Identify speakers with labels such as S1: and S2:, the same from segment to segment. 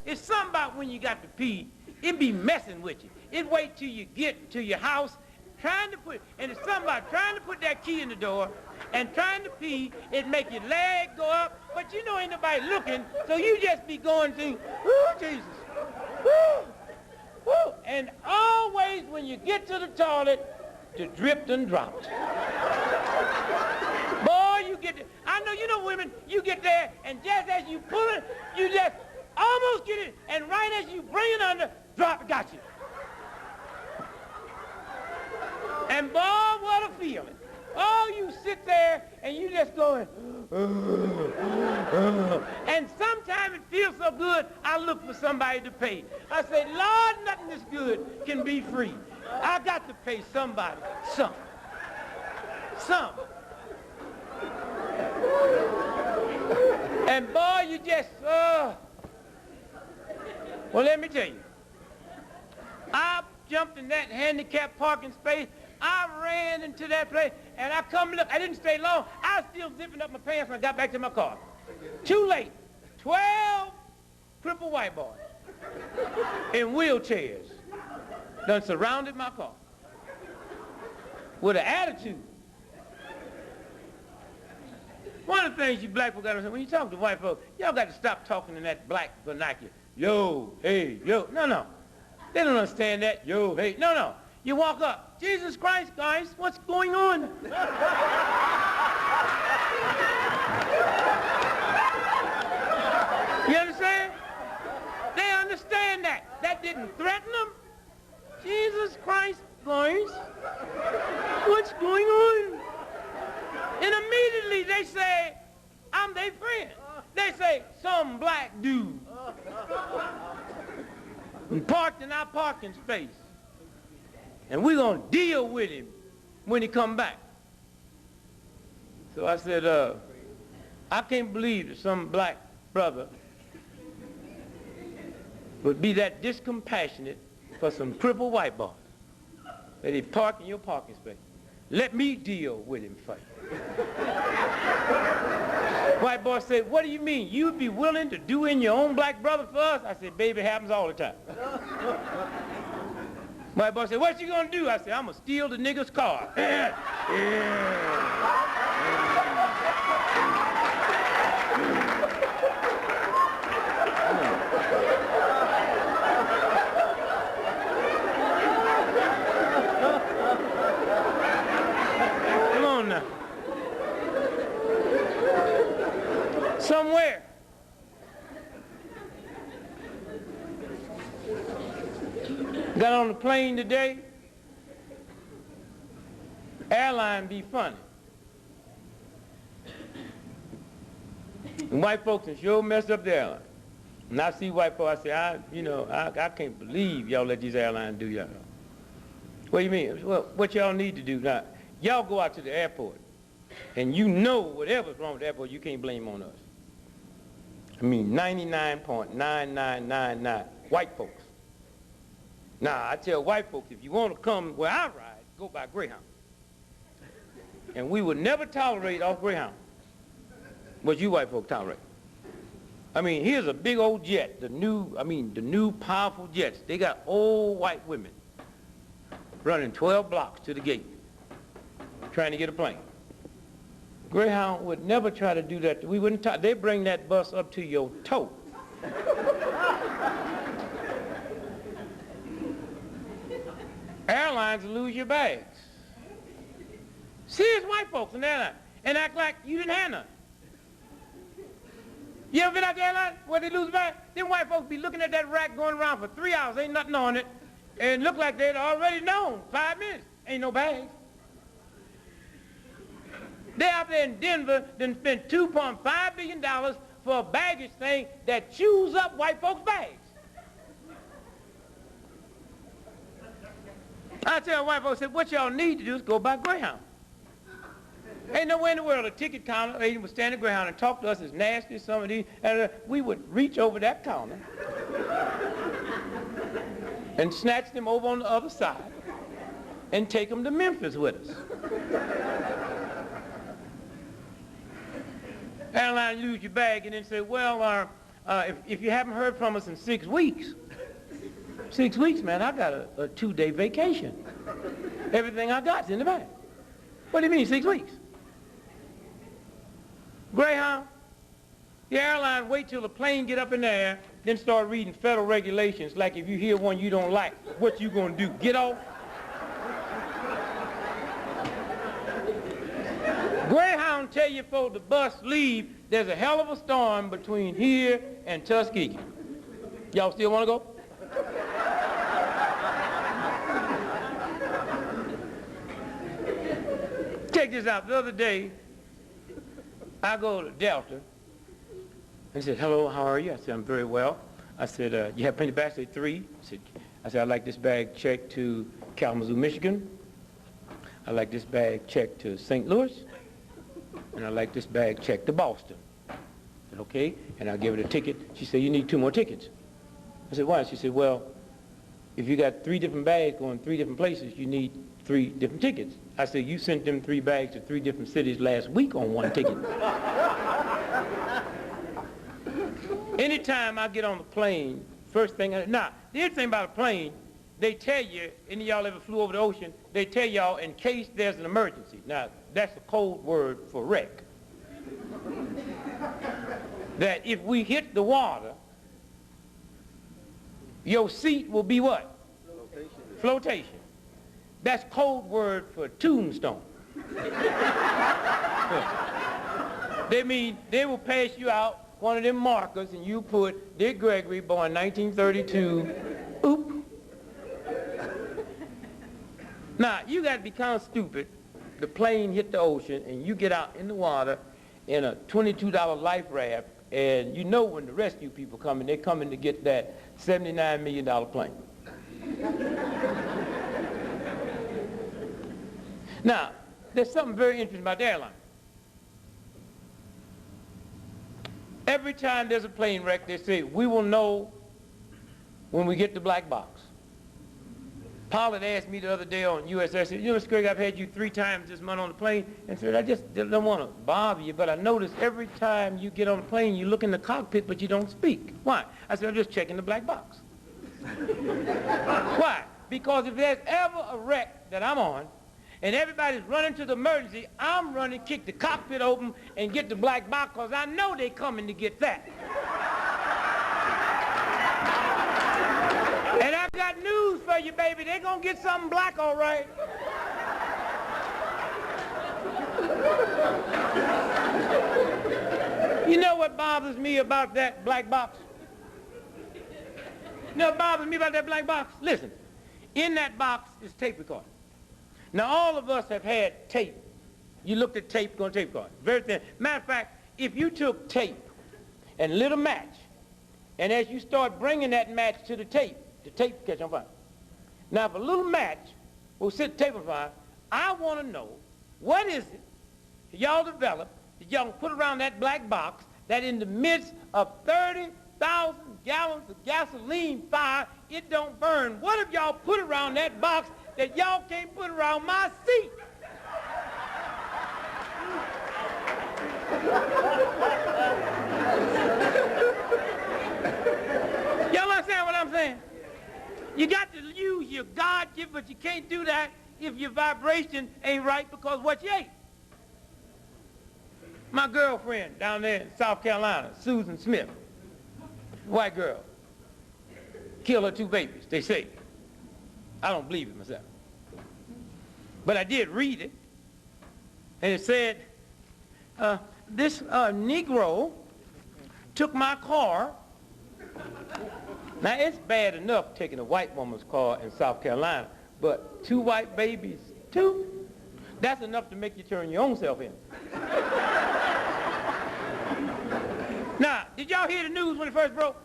S1: it's something about when you got to pee, it be messing with you. It wait till you get to your house, and it's something about trying to put that key in the door and trying to pee, it make your leg go up, but you know ain't nobody looking, so you just be going through, woo, Jesus, woo, woo. And always when you get to the toilet, the drip done dropped. Boy, you get there. I know, you know women, you get there, and just as you pull it, you just almost get it, and right as you bring it under, drop it, got you. And boy, what a feeling. Oh, you sit there and you just going, and sometimes it feels so good, I look for somebody to pay. I say, Lord, nothing this good can be free. I got to pay somebody something. Something. And boy, you just, well, let me tell you. I jumped in that handicapped parking space. I ran into that place, and I come look. I didn't stay long. I was still zipping up my pants when I got back to my car. Too late. 12 crippled white boys in wheelchairs done surrounded my car with an attitude. One of the things you black folk got to say, when you talk to white folks, y'all got to stop talking in that black vernacular. Yo, hey, yo. No. They don't understand that. Yo, hey. No. You walk up. Jesus Christ, guys, what's going on? You understand? They understand that. That didn't threaten them. Jesus Christ, guys, what's going on? And immediately they say, I'm their friend. They say, some black dude parked in our parking space. And we're going to deal with him when he come back. So I said, I can't believe that some black brother would be that discompassionate for some crippled white boy that he parked in your parking space. Let me deal with him for you. White boy said, what do you mean? You'd be willing to do in your own black brother for us? I said, baby, it happens all the time. My boy said, what you gonna do? I said, I'm gonna steal the nigga's car. Yeah. Come on now. Somewhere. Got on the plane today. Airline be funny. And white folks and sure messed up the airline. And I see white folks, I say, I can't believe y'all let these airlines do y'all. What do you mean? Well, what y'all need to do now, y'all go out to the airport, and you know whatever's wrong with the airport, you can't blame on us. I mean, 99.9999 white folks. Now, I tell white folks, if you want to come where I ride, go by Greyhound. And we would never tolerate off Greyhound what you white folks tolerate. I mean, here's a big old jet, the new powerful jets. They got old white women running 12 blocks to the gate, trying to get a plane. Greyhound would never try to do that. We wouldn't. They bring that bus up to your toe. Airlines lose your bags. Serious white folks in the airline and act like you didn't have none. You ever been out the airline where they lose bags? Them white folks be looking at that rack going around for 3 hours, ain't nothing on it, and look like they'd already known 5 minutes. Ain't no bags. They out there in Denver done spent $2.5 billion for a baggage thing that chews up white folks' bags. I tell white folks, what y'all need to do is go by Greyhound. Ain't nowhere in the world a ticket counter agent would stand at Greyhound and talk to us as nasty as some of these, and we would reach over that counter and snatch them over on the other side and take them to Memphis with us. Airline lose your bag and then say, well, if you haven't heard from us in 6 weeks, 6 weeks, man, I got a 2-day vacation. Everything I got's in the bag. What do you mean, 6 weeks? Greyhound, the airline wait till the plane get up in the air, then start reading federal regulations like if you hear one you don't like, what you gonna do, get off? Greyhound tell you before the bus leave, there's a hell of a storm between here and Tuskegee. Y'all still wanna go? Check this out. The other day, I go to Delta and said, hello, how are you? I said, I'm very well. I said, you have plenty of bags? I said, 3. I said, I'd like this bag checked to Kalamazoo, Michigan. I'd like this bag checked to St. Louis. And I'd like this bag checked to Boston. I said, okay. And I'll give her a ticket. She said, you need 2 more tickets. I said, why? She said, well, if you got 3 different bags going 3 different places, you need 3 different tickets. I said, you sent them 3 bags to 3 different cities last week on 1 ticket. Anytime I get on the plane, first thing the other thing about a plane, they tell you, any of y'all ever flew over the ocean, they tell y'all in case there's an emergency. Now, that's a code word for wreck. That if we hit the water, your seat will be what? Flotation. Flotation. That's code word for tombstone. They mean they will pass you out one of them markers and you put Dick Gregory, born 1932, oop. Now, you got to be kind of stupid. The plane hit the ocean and you get out in the water in a $22 life raft, and you know when the rescue people coming, they're coming to get that $79 million plane. Now, there's something very interesting about the airline. Every time there's a plane wreck, they say, we will know when we get the black box. Pilot asked me the other day on US Air, said, you know, Mr. Greg, I've had you 3 times this month on the plane, and said, I just don't want to bother you, but I notice every time you get on the plane, you look in the cockpit, but you don't speak. Why? I said, I'm just checking the black box. Why? Because if there's ever a wreck that I'm on, and everybody's running to the emergency, I'm running, kick the cockpit open, and get the black box, because I know they're coming to get that. And I've got news for you, baby. They're going to get something black, all right. You know what bothers me about that black box? You know what bothers me about that black box? Listen, in that box is tape recorder. Now, all of us have had tape. You looked at tape, going to tape recorder. Very thin. Matter of fact, if you took tape and lit a match, and as you start bringing that match to the tape catch on fire. Now, if a little match will set the tape on fire, I want to know, what is it that y'all developed that y'all put around that black box that in the midst of 30,000 gallons of gasoline fire, it don't burn? What have y'all put around that box that y'all can't put around my seat? Y'all understand what I'm saying? You got to use your God-gift, but you can't do that if your vibration ain't right, because what you ate. My girlfriend down there in South Carolina, Susan Smith, white girl, killed her 2 babies, they say. I don't believe it myself. But I did read it, and it said, this Negro took my car. Now, it's bad enough taking a white woman's car in South Carolina, but 2 white babies, 2? That's enough to make you turn your own self in. Now, did y'all hear the news when it first broke?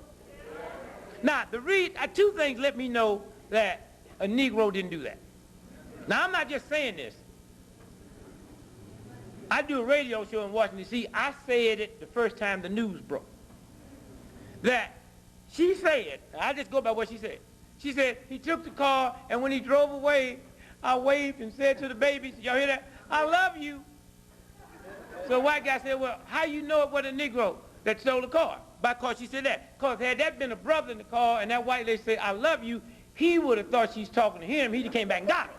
S1: Now, 2 things let me know that a Negro didn't do that. Now, I'm not just saying this. I do a radio show in Washington, D.C. I said it the first time the news broke. That she said, I just go by what she said. She said, he took the car, and when he drove away, I waved and said to the babies, y'all hear that? I love you. So the white guy said, well, how you know it was a Negro that stole the car? Because she said that. Because had that been a brother in the car and that white lady said, I love you, he would have thought she's talking to him. He'd have came back and got her.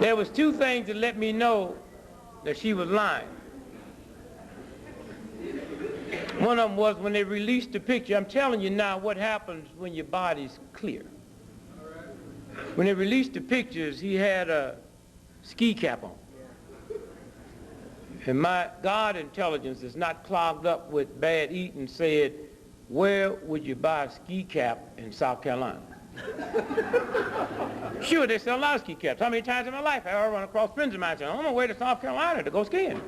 S1: There was two things that let me know that she was lying. One of them was when they released the picture. I'm telling you now what happens when your body's clear. When they released the pictures, he had a ski cap on. And my God intelligence is not clogged up with bad eating said, where would you buy a ski cap in South Carolina? Sure, they sell a lot of ski caps. How many times in my life have I run across friends of mine saying, I'm on my way to South Carolina to go skiing?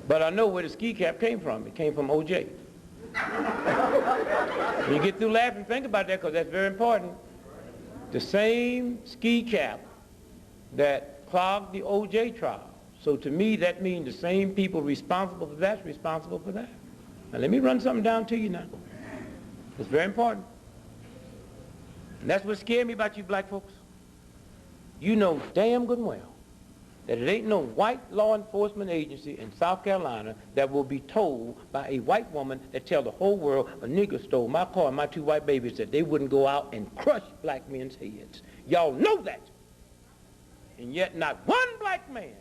S1: But I know where the ski cap came from. It came from OJ. You get through laughing, think about that because that's very important. The same ski cap that clogged the OJ trial. So to me, that means the same people responsible for that's responsible for that. Now let me run something down to you now. It's very important. And that's what scared me about you black folks. You know damn good and well that it ain't no white law enforcement agency in South Carolina that will be told by a white woman that tell the whole world a nigger stole my car and my two white babies that they wouldn't go out and crush black men's heads. Y'all know that. And yet not one black man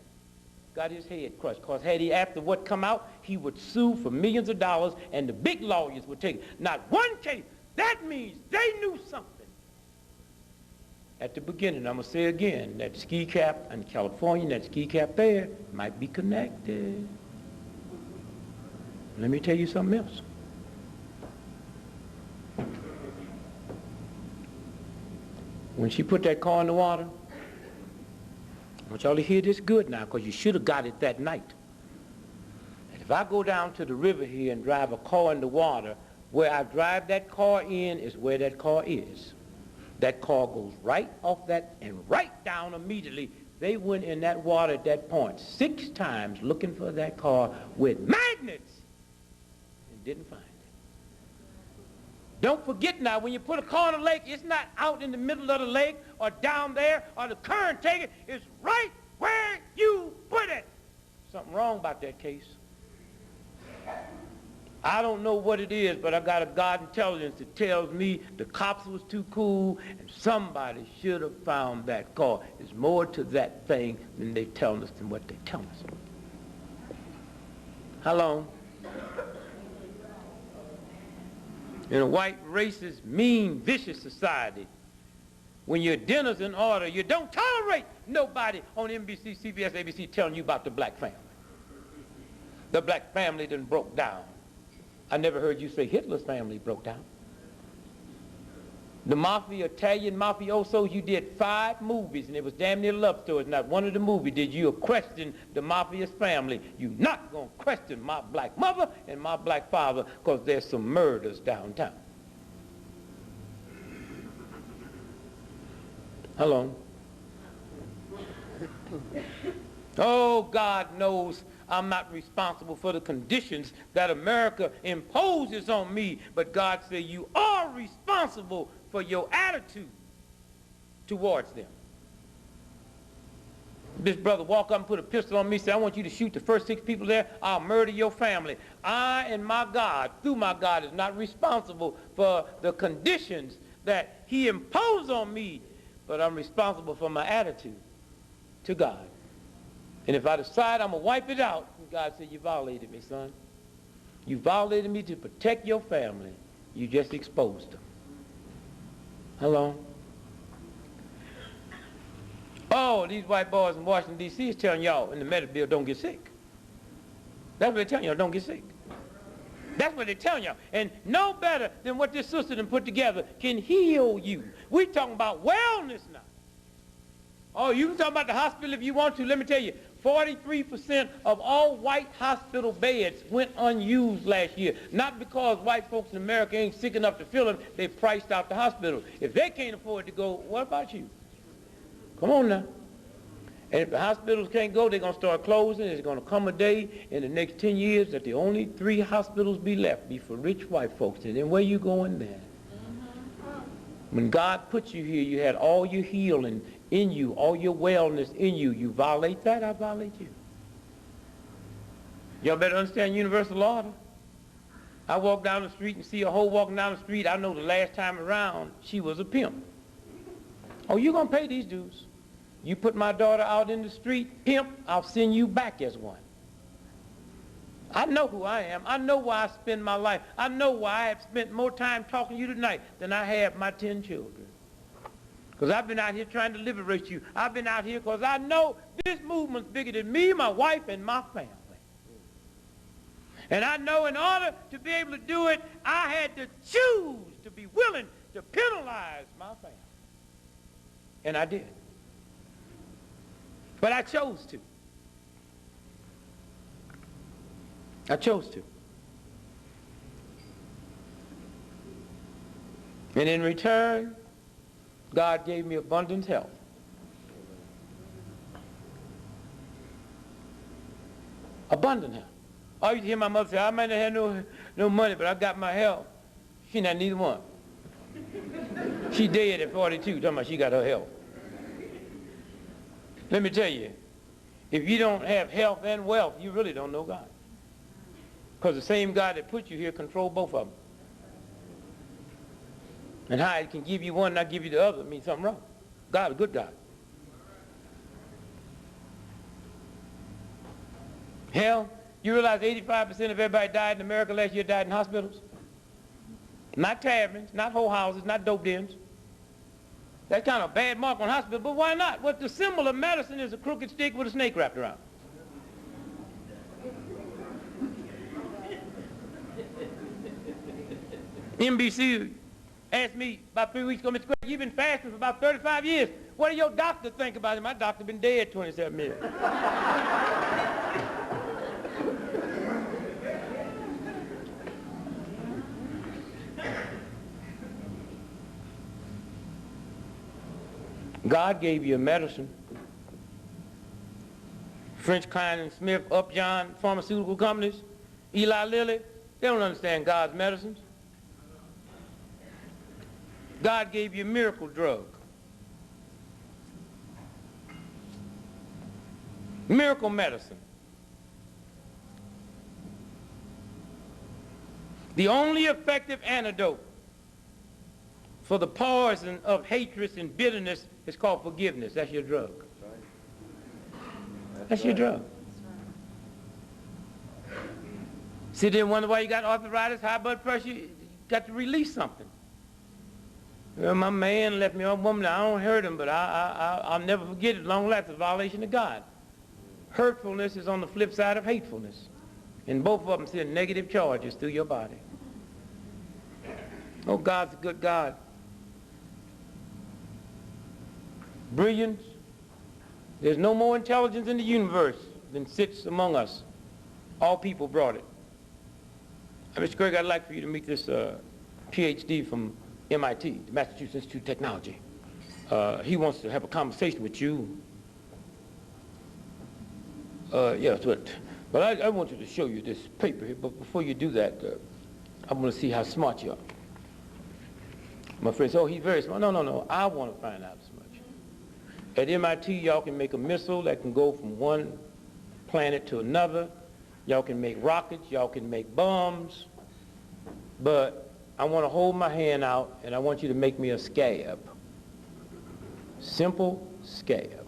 S1: got his head crushed. Because had he, after what come out, he would sue for millions of dollars and the big lawyers would take it. Not one case. That means they knew something. At the beginning, I'm going to say again, that ski cap in California, that ski cap there might be connected. Let me tell you something else. When she put that car in the water, I want y'all to hear this good now because you should have got it that night. And if I go down to the river here and drive a car in the water, where I drive that car in is where that car is. That car goes right off that and right down immediately. They went in that water at that point 6 times looking for that car with magnets and didn't find it. Don't forget now, when you put a car in a lake, it's not out in the middle of the lake or down there or the current take it. It's right where you put it. Something wrong about that case. I don't know what it is, but I got a God intelligence that tells me the cops was too cool and somebody should have found that car. There's more to that thing than they telling us than what they tell us. How long? In a white, racist, mean, vicious society, when your dinner's in order, you don't tolerate nobody on NBC, CBS, ABC telling you about the black family. The black family done broke down. I never heard you say Hitler's family broke down. The mafia, Italian mafiosos, you did 5 movies, and it was damn near love stories. Not one of the movies did you question the mafia's family. You're not going to question my black mother and my black father because there's some murders downtown. Hello. Oh, God knows I'm not responsible for the conditions that America imposes on me, but God said you are responsible for your attitude towards them. This brother walk up and put a pistol on me and say, I want you to shoot the first 6 people there, I'll murder your family. I and my God, through my God, is not responsible for the conditions that he imposed on me, but I'm responsible for my attitude to God. And if I decide I'm going to wipe it out, God said, you violated me, son. You violated me to protect your family. You just exposed them. Hello? Oh, these white boys in Washington, D.C. is telling y'all in the medical bill, don't get sick. That's what they're telling y'all, don't get sick. That's what they're telling y'all. And no better than what this sister done put together can heal you. We're talking about wellness now. Oh, you can talk about the hospital if you want to. Let me tell you, 43% of all white hospital beds went unused last year. Not because white folks in America ain't sick enough to fill them, they priced out the hospital. If they can't afford to go, what about you? Come on now. And if the hospitals can't go, they're going to start closing. There's going to come a day in the next 10 years that the only 3 hospitals be left be for rich white folks. And then where you going then? When God put you here, you had all your healing in you, all your wellness in you. You violate that, I violate you. Y'all better understand universal order. I walk down the street and see a hoe walking down the street. I know the last time around, she was a pimp. Oh, you're going to pay these dues. You put my daughter out in the street, pimp, I'll send you back as one. I know who I am. I know why I spend my life. I know why I have spent more time talking to you tonight than I have my 10 children. Because I've been out here trying to liberate you. I've been out here because I know this movement's bigger than me, my wife, and my family. And I know in order to be able to do it, I had to choose to be willing to penalize my family. And I did. But I chose to. I chose to. And in return, God gave me abundant health. Abundant health. I used to hear my mother say, I might not have no money, but I got my health. She not neither one. She dead at 42, talking about she got her health. Let me tell you, if you don't have health and wealth, you really don't know God. Because the same God that put you here controls both of them. And how it can give you one and not give you the other means something wrong. God is a good God. Hell, you realize 85% of everybody died in America last year died in hospitals? Not taverns, not whole houses, not dope dens. That's kind of a bad mark on hospital, but why not? What the symbol of medicine is a crooked stick with a snake wrapped around. NBC asked me about 3 weeks ago, Mr. Gregory, you've been fasting for about 35 years. What do your doctor think about it? My doctor been dead 27 years. God gave you a medicine. French, Klein and Smith, Upjohn, pharmaceutical companies, Eli Lilly, they don't understand God's medicines. God gave you a miracle drug. Miracle medicine. The only effective antidote for the poison of hatred and bitterness is called forgiveness. That's your drug. That's your drug. Sit there and wonder why you got arthritis, high blood pressure. You got to release something. Well, my man left me, a woman, I don't hurt him, but I'll never forget it. Long life is a violation of God. Hurtfulness is on the flip side of hatefulness. And both of them send negative charges through your body. Oh, God's a good God. Brilliance. There's no more intelligence in the universe than sits among us. All people brought it. Mr. Gregory, I'd like for you to meet this PhD from MIT, the Massachusetts Institute of Technology. He wants to have a conversation with you. Yes, but I want you to show you this paper here. But before you do that, I want to see how smart you are. My friend said, oh, he's very smart. No. I want to find out as much. At MIT, y'all can make a missile that can go from one planet to another. Y'all can make rockets. Y'all can make bombs. But I want to hold my hand out, and I want you to make me a scab. Simple scab.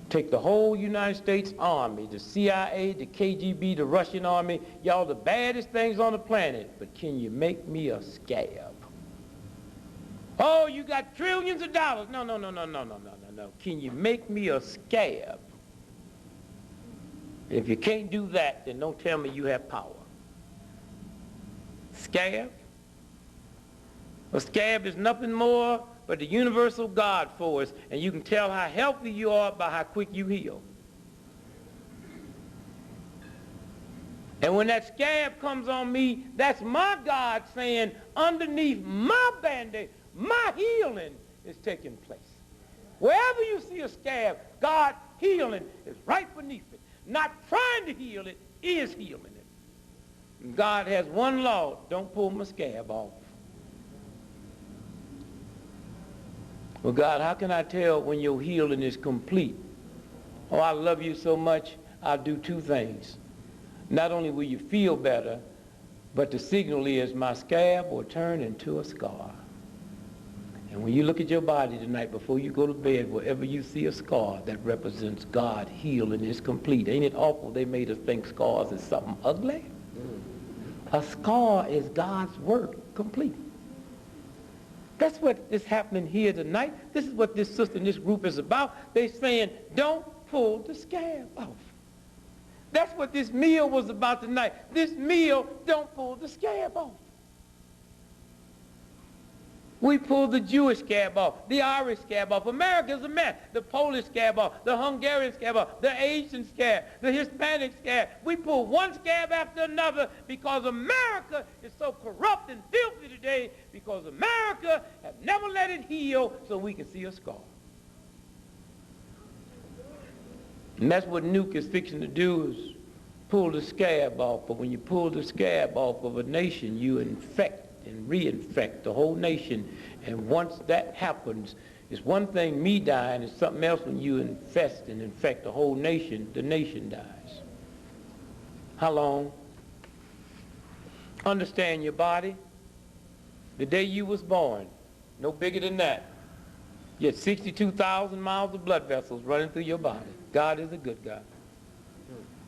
S1: Take the whole United States Army, the CIA, the KGB, the Russian Army, y'all the baddest things on the planet, but can you make me a scab? Oh, you got trillions of dollars. No. Can you make me a scab? If you can't do that, then don't tell me you have power. Scab? A scab is nothing more but the universal God force, and you can tell how healthy you are by how quick you heal. And when that scab comes on me, that's my God saying, underneath my Band-Aid, my healing is taking place. Wherever you see a scab, God's healing is right beneath it. Not trying to heal it, is healing it. And God has one law: don't pull my scab off. Well, God, how can I tell when your healing is complete? Oh, I love you so much, I'll do two things. Not only will you feel better, but the signal is my scab will turn into a scar. And when you look at your body tonight before you go to bed, wherever you see a scar, that represents God healing is complete. Ain't it awful they made us think scars is something ugly? A scar is God's work complete. That's what is happening here tonight. This is what this sister in this group is about. They're saying, don't pull the scab off. That's what this meal was about tonight. This meal, don't pull the scab off. We pulled the Jewish scab off, the Irish scab off. America's a mess. The Polish scab off, the Hungarian scab off, the Asian scab, the Hispanic scab. We pull one scab after another because America is so corrupt and filthy today, because America has never let it heal so we can see a scar. And that's what Nuke is fixing to do, is pull the scab off. But when you pull the scab off of a nation, you infect and reinfect the whole nation. And once that happens, it's one thing me dying, it's something else when you infest and infect the whole nation, the nation dies. How long? Understand your body. The day you was born, no bigger than that. You had 62,000 miles of blood vessels running through your body. God is a good God.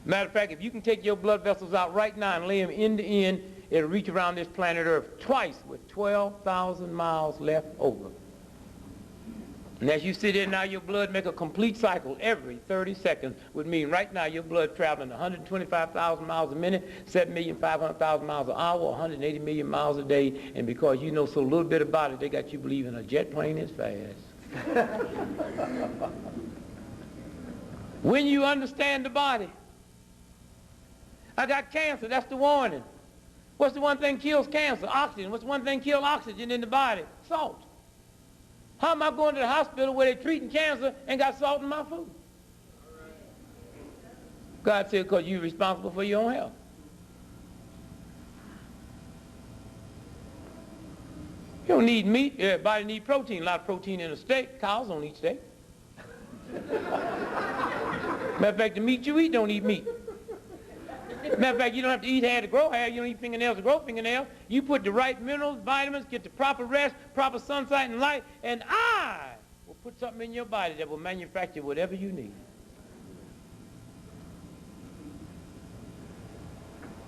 S1: Matter of fact, if you can take your blood vessels out right now and lay them end to end, it'll reach around this planet Earth twice with 12,000 miles left over. And as you sit there now, your blood make a complete cycle every 30 seconds, would mean right now your blood traveling 125,000 miles a minute, 7,500,000 miles an hour, 180 million miles a day. And because you know so little bit about it, they got you believing a jet plane is fast. When you understand the body, I got cancer, that's the warning. What's the one thing kills cancer? Oxygen. What's the one thing kills oxygen in the body? Salt. How am I going to the hospital where they're treating cancer and got salt in my food? God said, because you're responsible for your own health. You don't need meat. Everybody needs protein. A lot of protein in a steak. Cows don't eat steak. Matter of fact, the meat you eat don't eat meat. Matter of fact, you don't have to eat hair to grow hair. You don't eat fingernails to grow fingernails. You put the right minerals, vitamins, get the proper rest, proper sunlight and light, and I will put something in your body that will manufacture whatever you need.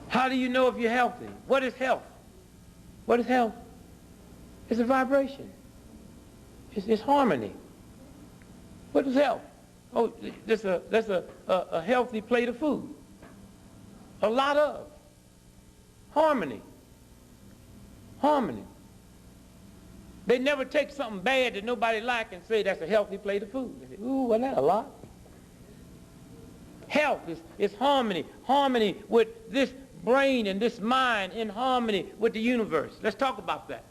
S1: How do you know if you're healthy? What is health? What is health? It's a vibration. It's harmony. What is health? Oh, that's a healthy plate of food. A lot of harmony. Harmony. They never take something bad that nobody like and say that's a healthy plate of food. They say, ooh, wasn't that a lot? Health is harmony. Harmony with this brain and this mind, in harmony with the universe. Let's talk about that.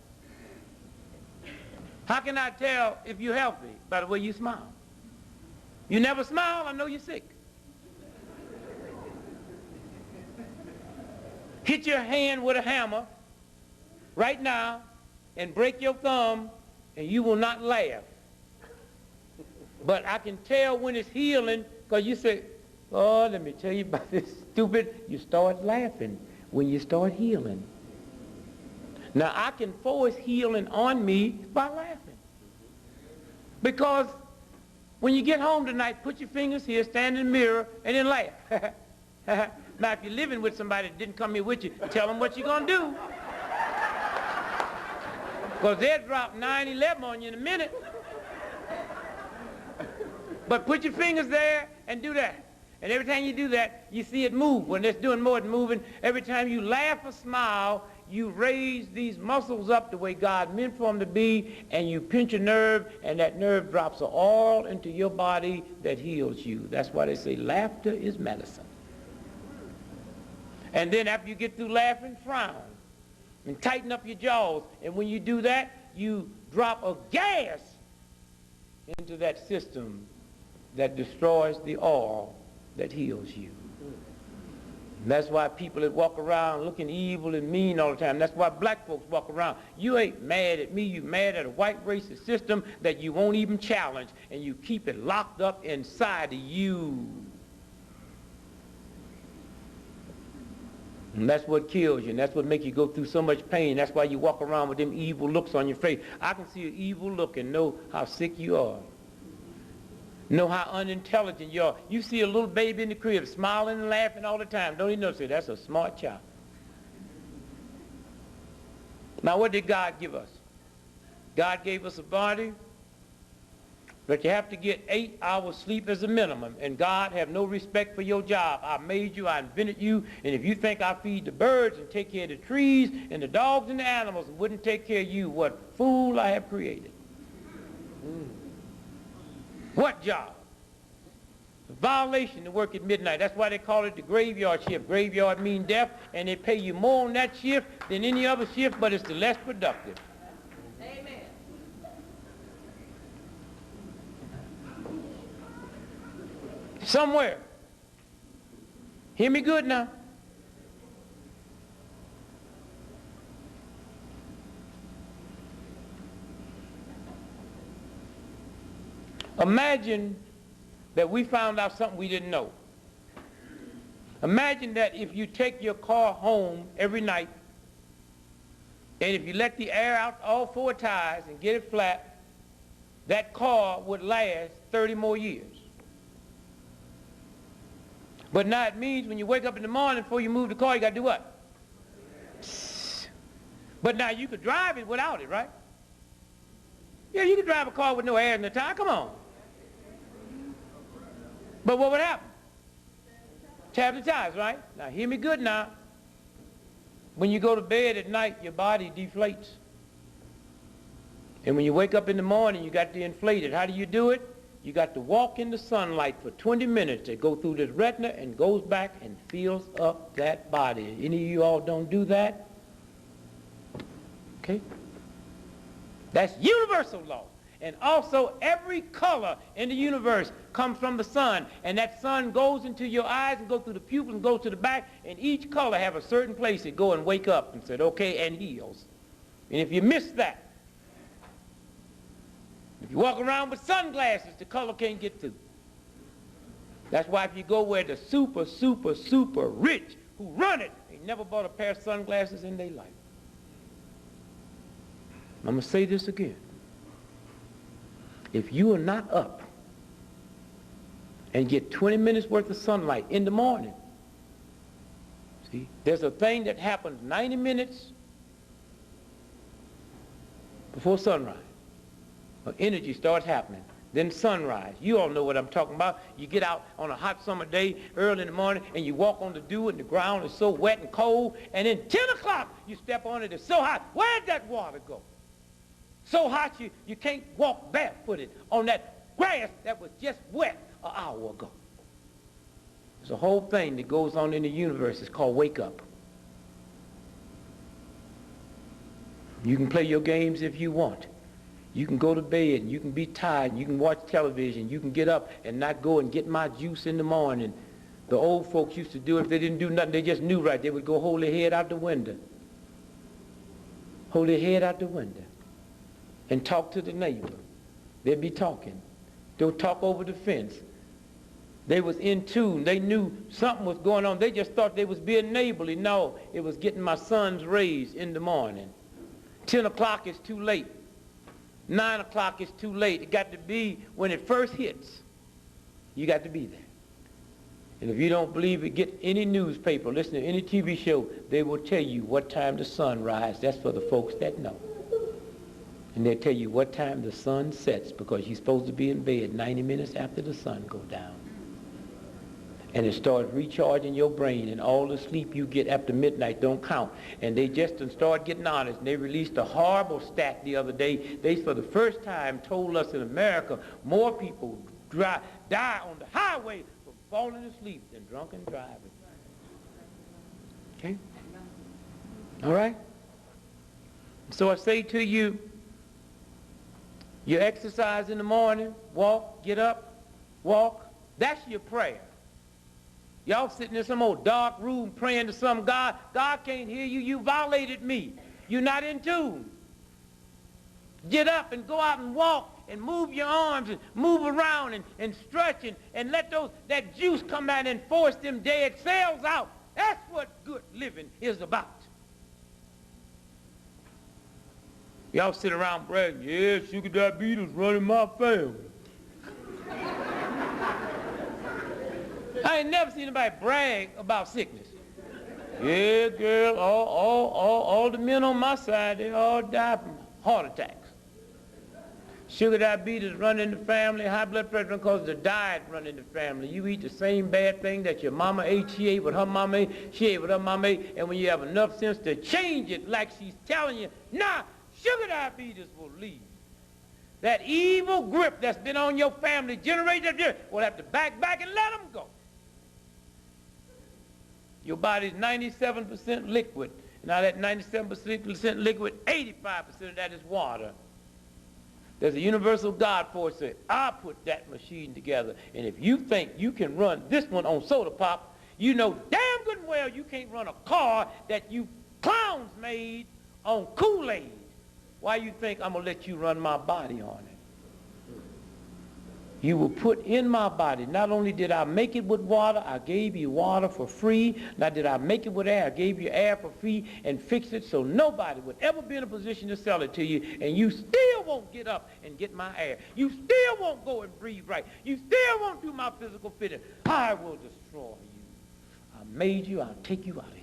S1: How can I tell if you're healthy? By the way you smile. You never smile, I know you're sick. Hit your hand with a hammer right now and break your thumb, and you will not laugh. But I can tell when it's healing, because you say, oh, let me tell you about this stupid. You start laughing when you start healing. Now, I can force healing on me by laughing. Because when you get home tonight, put your fingers here, stand in the mirror, and then laugh. Now, if you're living with somebody that didn't come here with you, tell them what you're going to do. Because they'll drop 9/11 on you in a minute. But put your fingers there and do that. And every time you do that, you see it move. When it's doing more than moving, every time you laugh or smile, you raise these muscles up the way God meant for them to be, and you pinch a nerve, and that nerve drops all into your body that heals you. That's why they say laughter is medicine. And then after you get through laughing, frown. And tighten up your jaws. And when you do that, you drop a gas into that system that destroys the oil that heals you. And that's why people that walk around looking evil and mean all the time, that's why black folks walk around. You ain't mad at me, you mad at a white racist system that you won't even challenge, and you keep it locked up inside of you. And that's what kills you, and that's what makes you go through so much pain. That's why you walk around with them evil looks on your face. I can see an evil look and know how sick you are. Know how unintelligent you are. You see a little baby in the crib smiling and laughing all the time. Don't even notice it. That's a smart child. Now, what did God give us? God gave us a body, but you have to get 8 hours sleep as a minimum. And God have no respect for your job. I made you, I invented you, and if you think I feed the birds and take care of the trees and the dogs and the animals and wouldn't take care of you, what fool I have created. What job? A violation to work at midnight. That's why they call it the graveyard shift. Graveyard means death, and they pay you more on that shift than any other shift, but it's the less productive.
S2: Amen.
S1: Somewhere. Hear me good now. Imagine that we found out something we didn't know. Imagine that if you take your car home every night, and if you let the air out all 4 tires and get it flat, that car would last 30 more years. But now it means when you wake up in the morning before you move the car, you got to do what? But now you could drive it without it, right? Yeah, you could drive a car with no air in the tire. Come on. But what would happen? Tap the tires, right? Now hear me good now. When you go to bed at night, your body deflates. And when you wake up in the morning, you got to inflate it. How do you do it? You got to walk in the sunlight for 20 minutes. It goes through this retina and goes back and fills up that body. Any of you all don't do that? Okay? That's universal law. And also every color in the universe comes from the sun. And that sun goes into your eyes and goes through the pupil and goes to the back. And each color have a certain place it go and wake up and said, okay, and heals. And if you miss that, if you walk around with sunglasses, the color can't get through. That's why if you go where the super, super, super rich who run it, they never bought a pair of sunglasses in their life. I'm going to say this again. If you are not up and get 20 minutes worth of sunlight in the morning, see, there's a thing that happens 90 minutes before sunrise. Energy starts happening. Then sunrise. You all know what I'm talking about. You get out on a hot summer day early in the morning and you walk on the dew and the ground is so wet and cold, and then 10 o'clock you step on it, it's so hot. Where'd that water go? So hot you can't walk barefooted on that grass that was just wet an hour ago. There's a whole thing that goes on in the universe. It's called wake up. You can play your games if you want. You can go to bed and you can be tired and you can watch television. You can get up and not go and get my juice in the morning. The old folks used to do it. If they didn't do nothing, they just knew right. They would go hold their head out the window. Hold their head out the window and talk to the neighbor. They'd be talking. They'll talk over the fence. They was in tune. They knew something was going on. They just thought they was being neighborly. No, it was getting my son's raised in the morning. 10 o'clock is too late. 9 o'clock is too late. It got to be when it first hits. You got to be there. And if you don't believe it, get any newspaper, listen to any TV show, they will tell you what time the sun rises. That's for the folks that know. And they'll tell you what time the sun sets, because you're supposed to be in bed 90 minutes after the sun goes down. And it starts recharging your brain, and all the sleep you get after midnight don't count. And they just start getting honest. And they released a horrible stat the other day. They, for the first time, told us in America more people die on the highway from falling asleep than drunken driving. Okay? All right? So I say to you, you exercise in the morning, walk, get up, walk. That's your prayer. Y'all sitting in some old dark room praying to some God. God can't hear you. You violated me. You're not in tune. Get up and go out and walk and move your arms and move around and stretch and let that juice come out and force them dead cells out. That's what good living is about. Y'all sit around bragging, yeah, sugar diabetes running my family. I ain't never seen anybody brag about sickness. Yeah, girl, all the men on my side, they all died from heart attacks. Sugar diabetes run in the family, high blood pressure because the diet run in the family. You eat the same bad thing that your mama ate, she ate what her mama ate, she ate what her mama ate, and when you have enough sense to change it like she's telling you, nah, sugar diabetes will leave. That evil grip that's been on your family generation will have to back and let them go. Your body's 97% liquid. Now that 97% liquid, 85% of that is water. There's a universal God force that I put that machine together. And if you think you can run this one on soda pop, you know damn good and well you can't run a car that you clowns made on Kool-Aid. Why you think I'm going to let you run my body on it? You will put in my body, not only did I make it with water, I gave you water for free. Not did I make it with air, I gave you air for free and fixed it so nobody would ever be in a position to sell it to you, and you still won't get up and get my air. You still won't go and breathe right. You still won't do my physical fitness. I will destroy you. I made you, I'll take you out of here.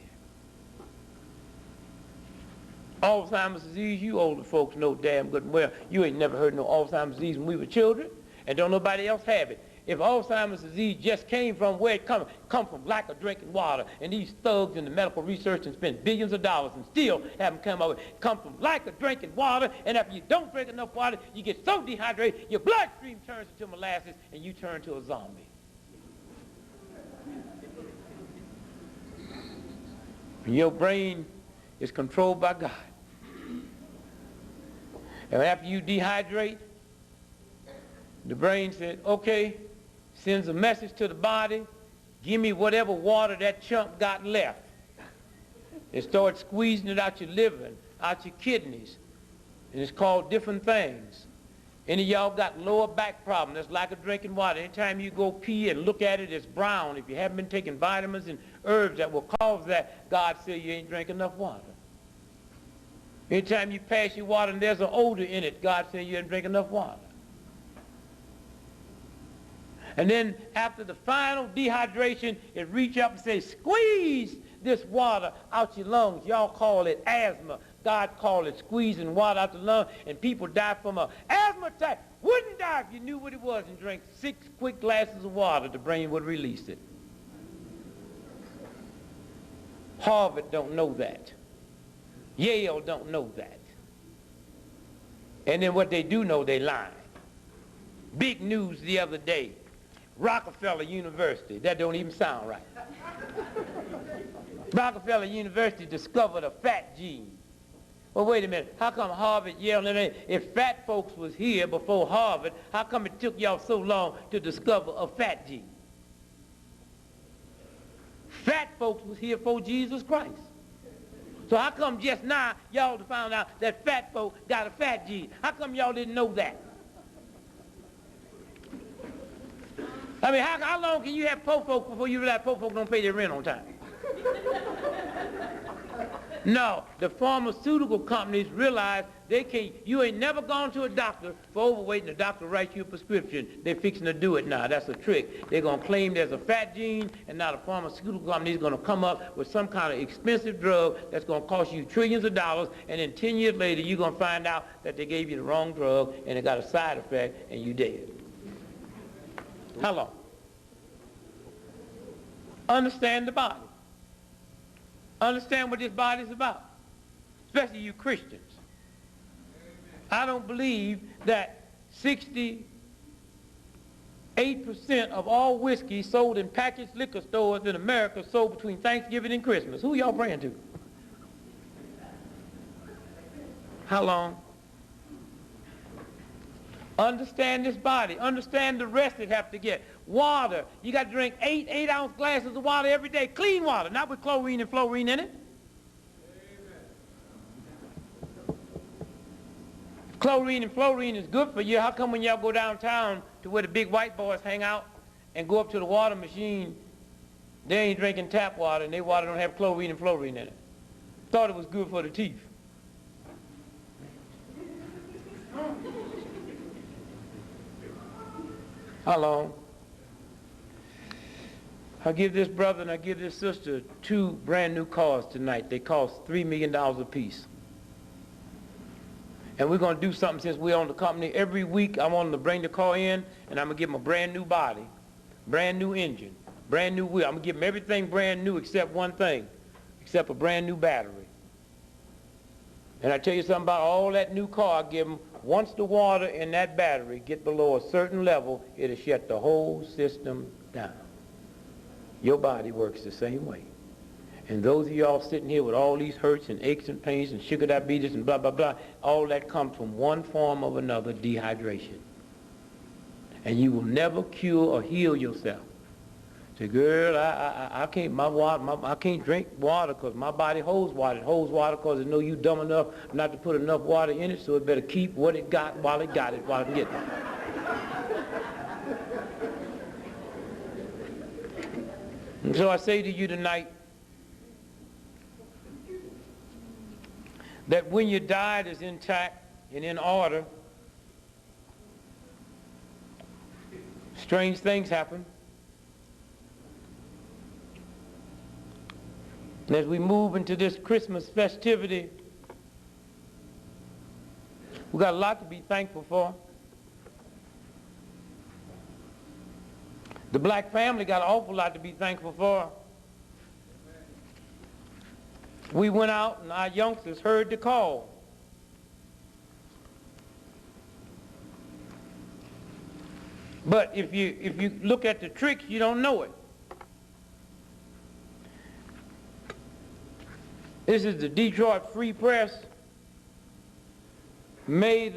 S1: Alzheimer's disease, you older folks know damn good and well. You ain't never heard no Alzheimer's disease when we were children. And don't nobody else have it. If Alzheimer's disease just came from where it come from lack of drinking water, and these thugs in the medical research and spend billions of dollars and still haven't come up with it, come from lack of drinking water, and after you don't drink enough water, you get so dehydrated, your bloodstream turns into molasses, and you turn to a zombie. Your brain is controlled by God. And after you dehydrate, the brain said, okay, sends a message to the body, give me whatever water that chunk got left. It starts squeezing it out your liver, out your kidneys, and it's called different things. Any of y'all got lower back problem, that's lack of drinking water. Anytime you go pee and look at it, it's brown. If you haven't been taking vitamins and herbs that will cause that, God said you ain't drinking enough water. Anytime you pass your water and there's an odor in it, God said you ain't drinking enough water. And then after the final dehydration, it reach up and say, squeeze this water out your lungs. Y'all call it asthma. God called it squeezing water out the lungs, and people die from an asthma attack. Wouldn't die if you knew what it was and drank 6 quick glasses of water. The brain would release it. Harvard don't know that. Yale don't know that. And then what they do know, they lie. Big news the other day. Rockefeller University. That don't even sound right. Rockefeller University discovered a fat gene. Well, wait a minute. How come Harvard, Yale, and if fat folks was here before Harvard, how come it took y'all so long to discover a fat gene? Fat folks was here before Jesus Christ. So how come just now y'all found out that fat folk got a fat gene? How come y'all didn't know that? I mean, how long can you have poor folk before you realize poor folk don't pay their rent on time? No, the pharmaceutical companies realize they can't. You ain't never gone to a doctor for overweight and the doctor writes you a prescription. They're fixing to do it now. That's a trick. They're going to claim there's a fat gene, and now the pharmaceutical company is going to come up with some kind of expensive drug that's going to cost you trillions of dollars, and then 10 years later you're going to find out that they gave you the wrong drug and it got a side effect and you dead. How long? Understand the body. Understand what this body is about, especially you Christians. I don't believe that 60 8% of all whiskey sold in packaged liquor stores in America sold between Thanksgiving and Christmas. Who y'all praying to? How long? Understand this body. Understand the rest it have to get. Water. You got to drink 8-ounce glasses of water every day. Clean water, not with chlorine and fluorine in it. Chlorine and fluorine is good for you. How come when y'all go downtown to where the big white boys hang out and go up to the water machine, they ain't drinking tap water and their water don't have chlorine and fluorine in it? Thought it was good for the teeth. How long? I give this brother and I give this sister 2 brand new cars tonight. They cost $3 million a piece. And we're going to do something since we own the company. Every week I want them to bring the car in and I'm going to give them a brand new body, brand new engine, brand new wheel. I'm going to give them everything brand new except one thing, except a brand new battery. And I tell you something about all that new car I give them, once the water in that battery get below a certain level, it'll shut the whole system down. Your body works the same way. And those of y'all sitting here with all these hurts and aches and pains and sugar diabetes and blah, blah, blah, all that comes from one form or another, dehydration. And you will never cure or heal yourself. Say, girl, I can't, I can't drink water because my body holds water. It holds water because it know you dumb enough not to put enough water in it, so it better keep what it got while it got it, while it can get it. And so I say to you tonight that when your diet is intact and in order, strange things happen. And as we move into this Christmas festivity, we got a lot to be thankful for. The black family got an awful lot to be thankful for. We went out and our youngsters heard the call. But if you look at the tricks, you don't know it. This is the Detroit Free Press, February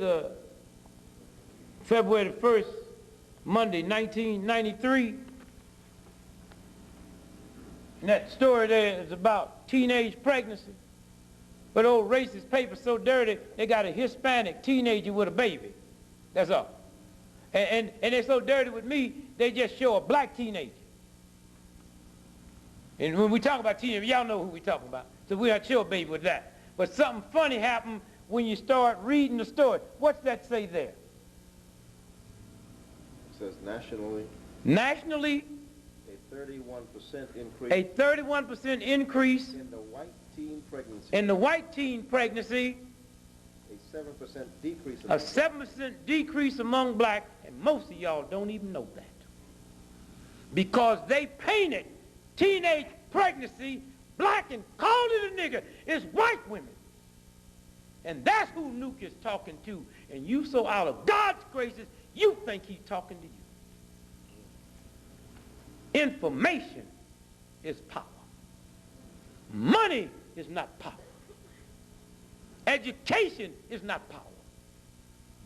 S1: the 1st, Monday, 1993. And that story there is about teenage pregnancy. But old racist paper's so dirty, they got a Hispanic teenager with a baby. That's all. And they're so dirty with me, they just show a black teenager. And when we talk about teenagers, y'all know who we talking about. So we don't show a baby with that. But something funny happened when you start reading the story. What's that say there?
S2: It says nationally.
S1: Nationally,
S2: a 31% increase.
S1: A 31% increase
S2: in the white teen pregnancy.
S1: In the white teen pregnancy.
S2: A 7% decrease.
S1: A 7% decrease among black, and most of y'all don't even know that. Because they painted teenage pregnancy black and called it a nigger. It's white women. And that's who Nuke is talking to. And you so out of God's graces, you think he's talking to you. Information is power. Money is not power. Education is not power.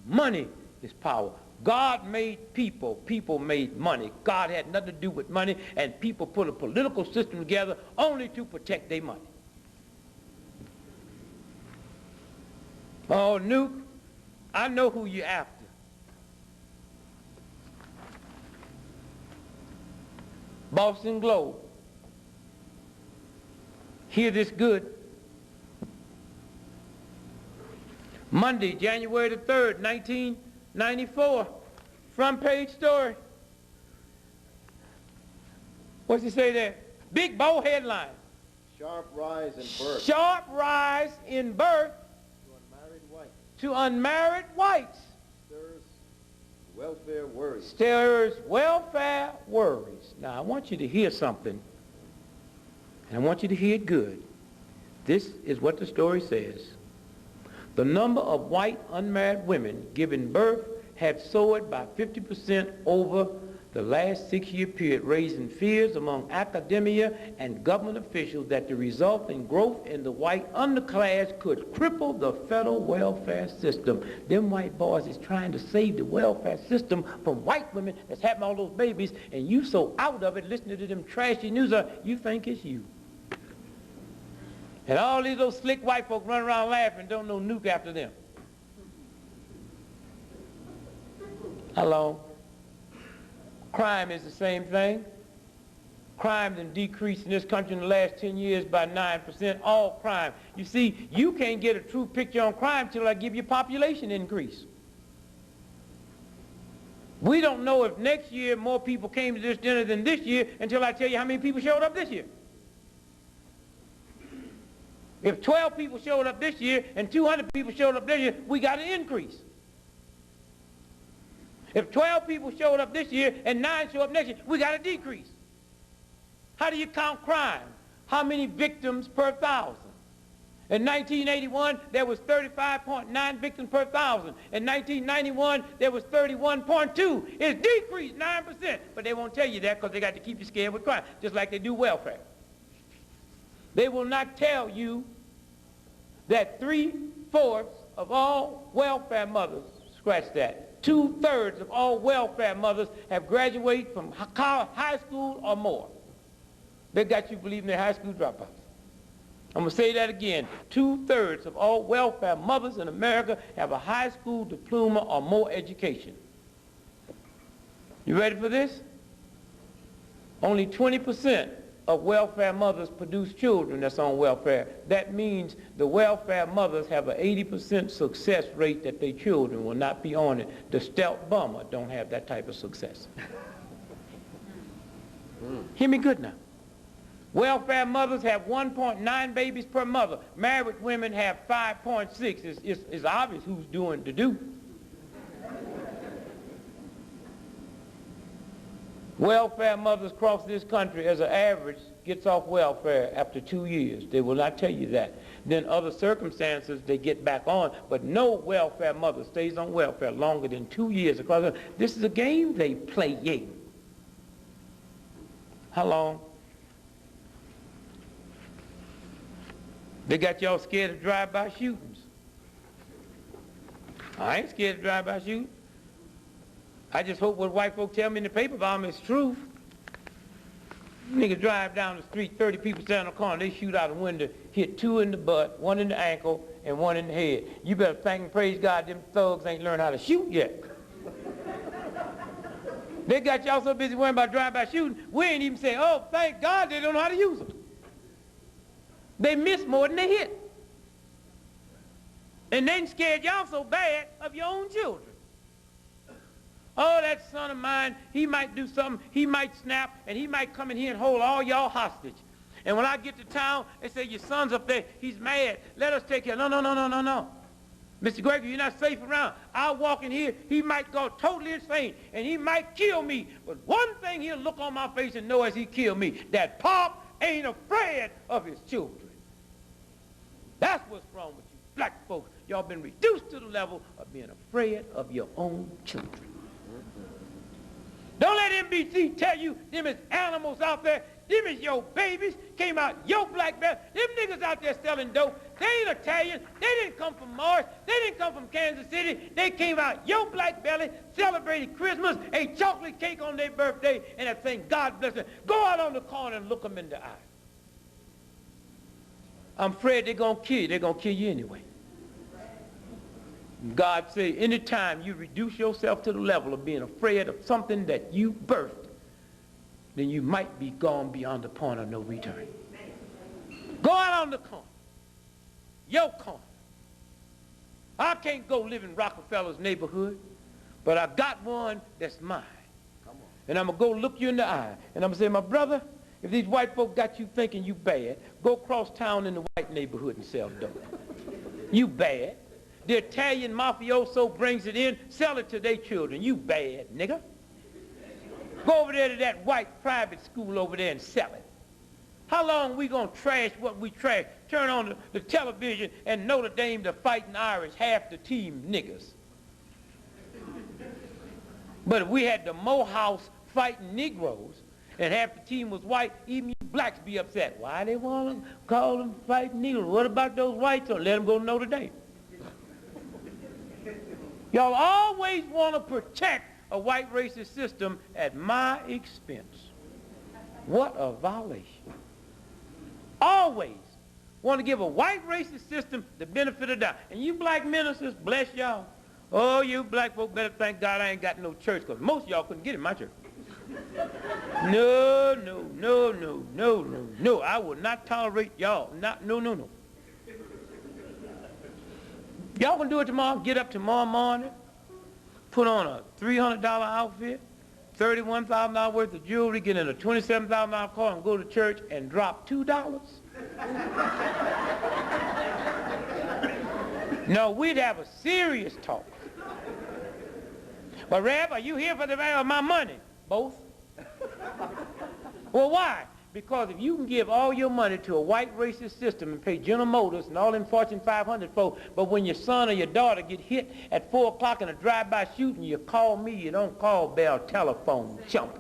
S1: Money is power. God made people. People made money. God had nothing to do with money, and people put a political system together only to protect their money. Oh, Nuke, I know who you're after. Boston Globe. Hear this good. Monday, January the 3rd, 1994, front page story. What's he say there? Big bold headline.
S2: Sharp rise in birth.
S1: Sharp rise in birth
S2: to unmarried whites.
S1: To unmarried whites.
S2: Stirs welfare worries.
S1: Stirs welfare worries. Now I want you to hear something, and I want you to hear it good. This is what the story says. The number of white unmarried women giving birth have soared by 50% over the last 6-year period, raising fears among academia and government officials that the resulting growth in the white underclass could cripple the federal welfare system. Them white boys is trying to save the welfare system from white women that's having all those babies, and you so out of it listening to them trashy news, you think it's you. And all these little slick white folk run around laughing, don't know nuke after them. Hello? Crime is the same thing. Crime has decreased in this country in the last 10 years by 9%. All crime. You see, you can't get a true picture on crime till I give you population increase. We don't know if next year more people came to this dinner than this year until I tell you how many people showed up this year. If 12 people showed up this year and 200 people showed up this year, we got an increase. If 12 people showed up this year and 9 show up next year, we got a decrease. How do you count crime? How many victims per 1,000? In 1981, there was 35.9 victims per 1,000. In 1991, there was 31.2. It's decreased 9%. But they won't tell you that because they got to keep you scared with crime, just like they do welfare. They will not tell you that 3/4 of all welfare mothers, scratch that, 2/3 of all welfare mothers have graduated from high school or more. They got you believing they're high school dropouts. I'm going to say that again. 2/3 of all welfare mothers in America have a high school diploma or more education. You ready for this? Only 20% of welfare mothers produce children that's on welfare. That means the welfare mothers have an 80% success rate that their children will not be on it. The stealth bomber don't have that type of success. Hear me good now. Welfare mothers have 1.9 babies per mother. Married women have 5.6. It's obvious who's doing the do. Welfare mothers across this country, as an average, gets off welfare after 2 years. They will not tell you that. Then other circumstances, they get back on. But no welfare mother stays on welfare longer than 2 years. This is a game they play. How long? They got y'all scared of drive-by shootings. I ain't scared of drive-by shootings. I just hope what white folk tell me in the paper about them is true. Niggas drive down the street, 30 people stand on the corner, they shoot out a window, hit 2 in the butt, 1 in the ankle, and 1 in the head. You better thank and praise God them thugs ain't learned how to shoot yet. They got y'all so busy worrying about drive-by shooting, we ain't even saying, oh, thank God they don't know how to use them. They miss more than they hit. And they scared y'all so bad of your own children. Oh, that son of mine, he might do something, he might snap, and he might come in here and hold all y'all hostage. And when I get to town, they say, your son's up there, he's mad, let us take care. No. Mr. Gregory, you're not safe around. I'll walk in here, he might go totally insane, and he might kill me. But one thing he'll look on my face and know as he killed me, that Pop ain't afraid of his children. That's what's wrong with you black folks. Y'all been reduced to the level of being afraid of your own children. Don't let NBC tell you them is animals out there. Them is your babies. Came out your black belly. Them niggas out there selling dope. They ain't Italian. They didn't come from Mars. They didn't come from Kansas City. They came out your black belly, celebrated Christmas, ate chocolate cake on their birthday, and that thing, God bless them. Go out on the corner and look them in the eye. I'm afraid they're going to kill you. They're going to kill you anyway. God say, anytime you reduce yourself to the level of being afraid of something that you birthed, then you might be gone beyond the point of no return. Go out on the corner. Your corner. I can't go live in Rockefeller's neighborhood, but I got one that's mine. And I'm going to go look you in the eye, and I'm going to say, my brother, if these white folk got you thinking you bad, go cross town in the white neighborhood and sell dope. You bad. The Italian mafioso brings it in, sell it to their children. You bad, nigga. Go over there to that white private school over there and sell it. How long we going to trash what we trash? Turn on the television and Notre Dame, the Fighting Irish, half the team niggas. But if we had the Morehouse fighting Negroes, and half the team was white, even you blacks be upset. Why they want to call them fighting Negroes? What about those whites? Or let them go to Notre Dame. Y'all always want to protect a white racist system at my expense. What a violation. Always want to give a white racist system the benefit of the doubt. And you black ministers, bless y'all. Oh, you black folk better thank God I ain't got no church, because most of y'all couldn't get in my church. No, no, no, no, no, no, no. I will not tolerate y'all. No, no, no. Y'all can do it tomorrow. Get up tomorrow morning, put on a $300 outfit, $31,000 worth of jewelry, get in a $27,000 car and go to church and drop $2. No, we'd have a serious talk. But Reb, are you here for the value of my money? Both. Well, why? Because if you can give all your money to a white racist system and pay General Motors and all them Fortune 500 folks, but when your son or your daughter get hit at 4 o'clock in a drive-by shooting, you call me, you don't call Bell Telephone, chump.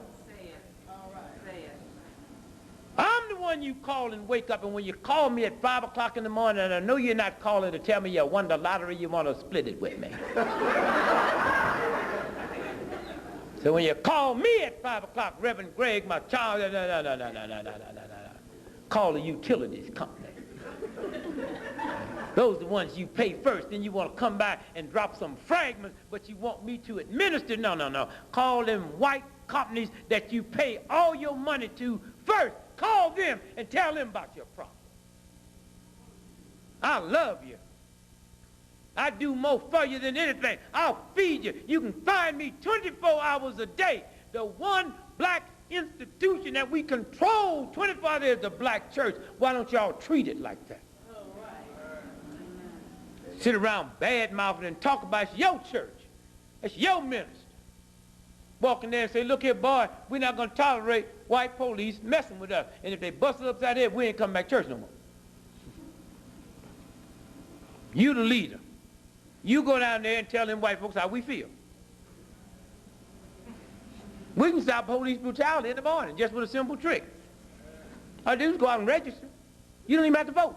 S1: I'm the one you call and wake up, and when you call me at 5 o'clock in the morning, and I know you're not calling to tell me you won the lottery, you want to split it with me. So when you call me at 5 o'clock, Reverend Greg, my child, call the utilities company. Those are the ones you pay first. Then you want to come by and drop some fragments, but you want me to administer. No, no, no. Call them white companies that you pay all your money to first. Call them and tell them about your problem. I love you. I do more for you than anything. I'll feed you. You can find me 24 hours a day. The one black institution that we control 24 hours is the black church. Why don't y'all treat it like that? Sit around bad-mouthing and talk about it's your church. It's your minister. Walk in there and say, look here, boy, we're not going to tolerate white police messing with us. And if they bust us upside the head, we ain't coming back to church no more. You the leader. You go down there and tell them white folks how we feel. We can stop police brutality in the morning just with a simple trick. All I do is go out and register. You don't even have to vote.